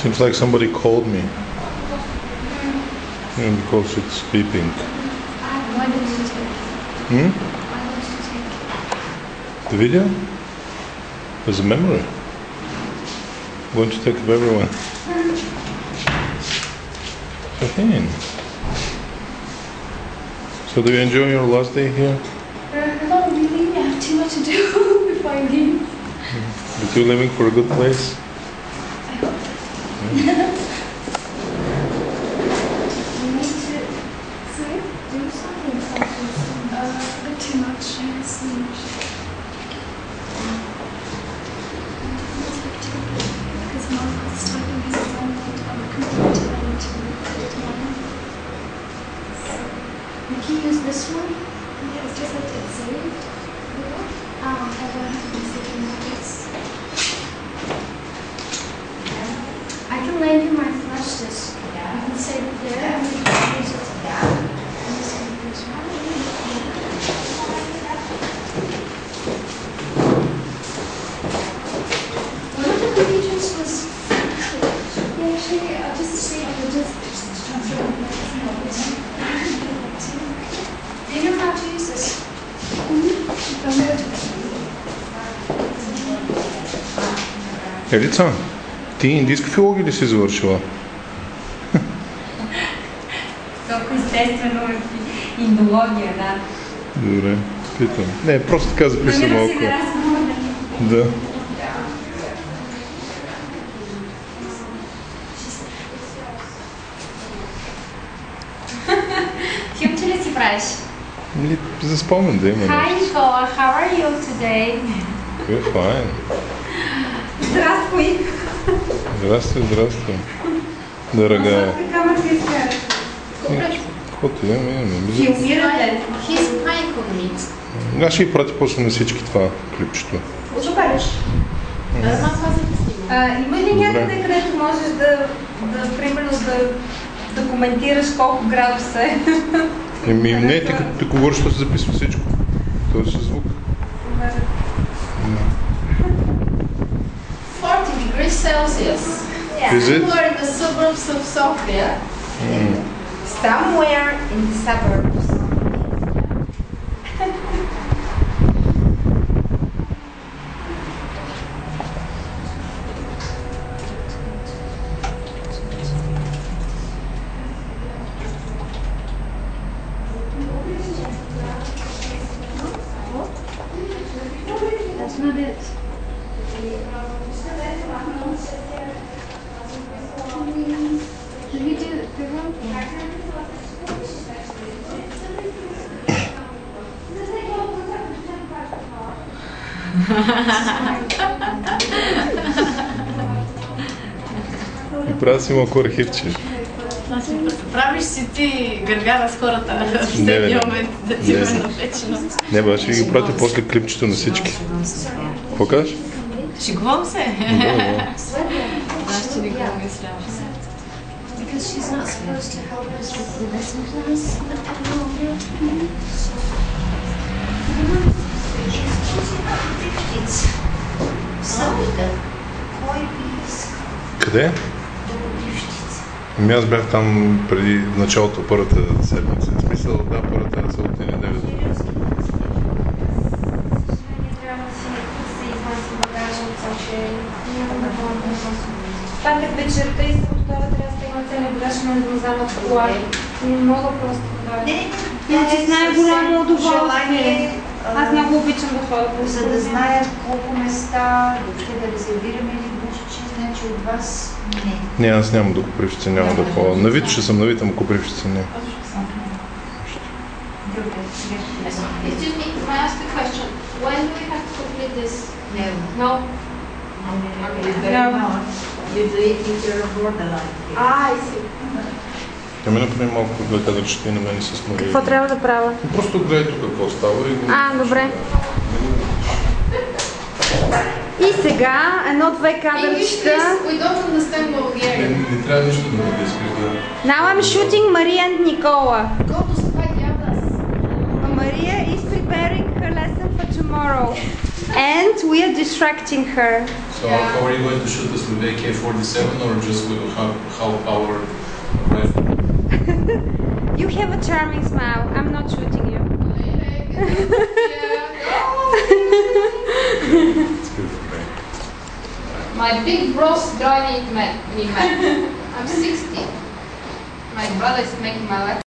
Seems like somebody called me. Yeah, because it's beeping. Why did you take? Hmm? Why did you take? The video? There's a memory. I'm going to take of everyone. Shaheen. So do you enjoy your last day here? Not really. I have too much to do before I leave. But you're living for a good place? I hope. Yeah. We need to do something. A bit too much. I sleep. Because Mark was typing his assignment on the computer and I need to put it on. We can use this one. Yeah, it's just that it's saved. I don't have to be sitting like this. I can lend you my flash disk. I can save it there and we can use it. I'm just going to use one. One of the computers was... Yeah, actually, I'll just see. I will just transfer it. Do you know how to use this? Елица, ти индийска филология ли си завършила? Толкова естествено е индология, да. Добре, питам. Не, просто така записвам малко. Да. Филм, че ли си правиш? За спомен да има. Hi, Nicola, how are you today? We're fine. Здравствуй! Здрасти, здрасти. Дорога. Такава си изкара. Каквото имаме. Филмирате. He's playing with me. Аз ще ги прати после на всички това клипчето. Супер. Има ли някъде, където можеш примерно да коментираш колко градуса е? Не, ти като говориш, ще се записва всичко. Това е звук. 40 degrees Celsius. Is it? Somewhere in the suburbs of Sofia. Somewhere in the suburbs. That's not it. Did we do the wrong thing? И правя си малко архивче. Правиш си ти гъргара с хората в следния момент да ти ме напечено. Не, бе, ще ги пратя после клипчето на всички. Какво кажеш? Шегувам се. Аз ще ви го мисля. Because she's not supposed to help us with the lesson class. It's Савика. Кой би? Къде? Аз бях там преди началото първата седмица. В смисъл, да, първата седмица неделя. Пак вечерта и съм това трябва да има цели багаж, но не вземат кола. Не мога просто да... Иначе с най-голямо удоволствие. Аз много обичам да ходя по За да знаят колко места, въобще да резервираме ли бушче, значи от вас не. Не, аз няма до Копривщица, няма да ходя. На Вито ще съм на Вито, ама Копривщица не. Excuse me, can I ask a question? When do we have to complete this? No. You do it if you're borderline. I see. Тя ми направи малко две кадрчета и на мен с Мария. Какво трябва да правя? Просто гледай тук какво става и... Добре. И сега едно-две кадрчета. We don't understand Bulgarian. Не трябва нищо да ме искаш да... Now I'm shooting Maria and Nicola. Go to Spagyadas. Maria is preparing her lesson for tomorrow. and we are distracting her. So how are you going to shoot this with AK-47 or just with a half-power rifle? You have a charming smile. I'm not shooting you. It's good for me. My big bros driving me mad. I'm 60. My brother is making my life